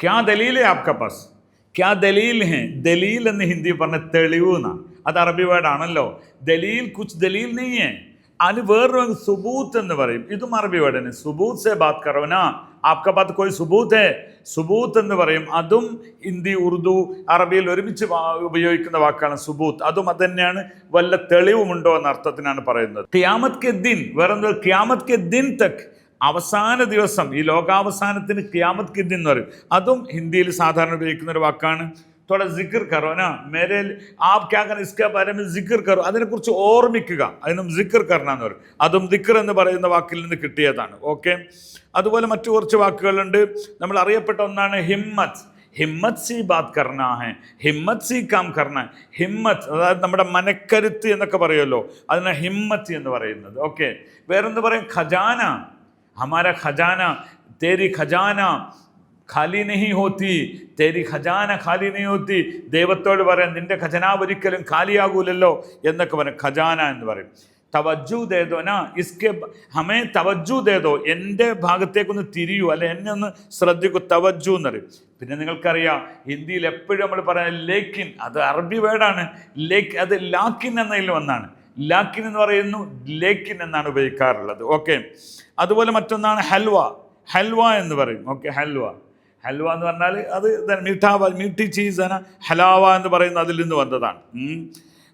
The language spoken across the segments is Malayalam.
ക്യാ ദലീൽ ഹൈ ആപ്കാ പാസ്, ക്യാ ദലീൽ ഹെ. ദലീൽ എന്ന് ഹിന്ദി പറഞ്ഞ തെളിവ് എന്നാണ്. അത് അറബി വേർഡാണല്ലോ. ദലീൽ കുച്ച് ദലീൽ നെയ് ഹെ. അതിന് വേറൊരു സുബൂത്ത് എന്ന് പറയും. ഇതും അറബി വേർഡ് തന്നെ. സുബൂത്ത് സെ ബാത് കറോ നാ, ആപ്കാ ബാത് കോയി സുബൂത്ത് ഹെ. സുബൂത്ത് എന്ന് പറയും. അതും ഹിന്ദി, ഉറുദു, അറബിയിൽ ഒരുമിച്ച് ഉപയോഗിക്കുന്ന വാക്കാണ് സുബൂത്ത്. അതും അത് തന്നെയാണ്. വല്ല തെളിവുമുണ്ടോ എന്ന അർത്ഥത്തിനാണ് പറയുന്നത്. ഖിയാമത്ത് കെ ദിൻ, വേറെന്തോ ഖിയാമത്ത് കെ ദിൻ തക്, അവസാന ദിവസം, ഈ ലോകാവസാനത്തിന് ഖിയാമത്ത് കെ ദിൻ എന്ന് പറയും. അതും ഹിന്ദിയിൽ സാധാരണ ഉപയോഗിക്കുന്ന ഒരു വാക്കാണ്. थोड़ा जिक्र करो ना मेरे आप क्या करें इसके बारे में जिक्र करो, അതിനെക്കുറിച്ച് ഓർമ്മിക്കുക, അതിനും സിക്ർ കർണ എന്ന് പറയും. അതും ദിക്ർ എന്ന് പറയുന്ന വാക്കിൽ നിന്ന് കിട്ടിയതാണ്. ഓക്കെ. അതുപോലെ മറ്റു കുറച്ച് വാക്കുകളുണ്ട്. നമ്മൾ അറിയപ്പെട്ട ഒന്നാണ് ഹിമ്മത്ത്. ഹിമ്മത്ത് സി ബാത് കർണ ഹെ, ഹിമ്മത്ത് സി കാം കർണ. ഹിമ്മത്ത് അതായത് നമ്മുടെ മനക്കരുത്ത് എന്നൊക്കെ പറയുമല്ലോ, അതിനാണ് ഹിമ്മത്ത് എന്ന് പറയുന്നത്. ഓക്കെ. വേറെന്ത് പറയും? ഖജാന, ഹമാര ഖജാന, തേരി ഖജാന ഖാലി നഹി ഹോത്തി, തേരി ഖജാന ഖാലി നഹി ഹോത്തി. ദൈവത്തോട് പറയാം നിന്റെ ഖജനാവ് ഒരിക്കലും ഖാലിയാകൂലല്ലോ എന്നൊക്കെ പറയും. ഖജാന എന്ന് പറയും. തവജ്ജു ദേദോ നാ ഇസ്കെ ഹമേ തവജ്ജു ദേദോ, എൻ്റെ ഭാഗത്തേക്കൊന്ന് തിരിയൂ, അല്ലെ എന്നെ ഒന്ന് ശ്രദ്ധിക്കൂ, തവജ്ജു എന്ന് പറയും. പിന്നെ നിങ്ങൾക്കറിയാം ഹിന്ദിയിൽ എപ്പോഴും നമ്മൾ പറയാം ലേക്കിൻ, അത് അറബി വേർഡാണ്. ലേക്ക് അത് ലാക്കിൻ എന്നതിൽ വന്നാണ്. ലാക്കിൻ എന്ന് പറയുന്നു, ലേക്കിൻ എന്നാണ് ഉപയോഗിക്കാറുള്ളത്. ഓക്കെ. അതുപോലെ മറ്റൊന്നാണ് ഹൽവ. ഹൽവ എന്ന് പറയും. ഓക്കെ. ഹൽവ, ഹൽവ എന്ന് പറഞ്ഞാൽ അത് മീठी ചീസാണ്. ഹലാവ എന്ന് പറയുന്നത് അതിൽ നിന്ന് വന്നതാണ്.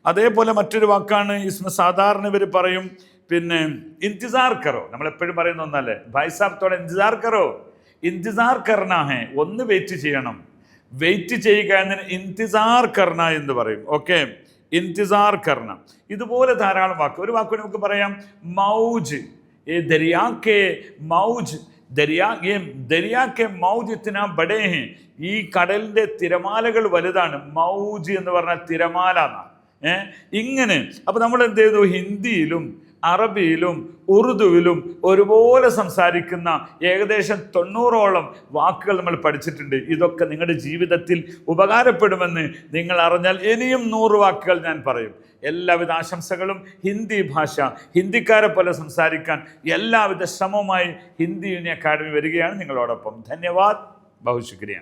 അതേപോലെ മറ്റൊരു വാക്കാണ് ഇസ്മ, സാധാരണ ഇവർ പറയും പിന്നെ ഇൻതിസാർ കറോ. നമ്മളെപ്പോഴും പറയുന്ന ഒന്നല്ലേ, ഭായ് സാബ് തോടെ ഇൻതിസാർ കറോ. ഇൻതിസാർ കർണ ഹെ, ഒന്ന് വെയിറ്റ് ചെയ്യണം. വെയിറ്റ് ചെയ്യുക എന്നതിന് ഇൻതിസാർ കർണ എന്ന് പറയും. ഓക്കെ. ഇൻതിസാർ കർണ. ഇതുപോലെ ധാരാളം വാക്ക്. ഒരു വാക്ക് നമുക്ക് പറയാം മൗജ്. ഈ ദരിയാ കെ മൗജ്, ദരിയാ കെ മൗജ് ഇത്നാ ബഡേ ഹെ. ഈ കടലിൻ്റെ തിരമാലകൾ വലുതാണ്. മൗജ് എന്ന് പറഞ്ഞാൽ തിരമാല എന്നാണ്. ഇങ്ങനെ. അപ്പോൾ നമ്മൾ എന്ത് ചെയ്തു? ഹിന്ദിയിലും അറബിയിലും ഉറുദുവിലും ഒരുപോലെ സംസാരിക്കുന്ന ഏകദേശം 90ഓളം വാക്കുകൾ നമ്മൾ പഠിച്ചിട്ടുണ്ട്. ഇതൊക്കെ നിങ്ങളുടെ ജീവിതത്തിൽ ഉപകാരപ്പെടുമെന്ന് നിങ്ങൾ അറിഞ്ഞാൽ ഇനിയും 100 വാക്കുകൾ ഞാൻ പറയും. എല്ലാവിധ ആശംസകളും. ഹിന്ദി ഭാഷ ഹിന്ദിക്കാരെ പോലെ സംസാരിക്കാൻ എല്ലാവിധ ശ്രമവുമായി ഹിന്ദി യൂണിയൻ അക്കാഡമി വരികയാണ് നിങ്ങളോടൊപ്പം. ധന്യവാദ്. ബഹു ശുക്രിയ.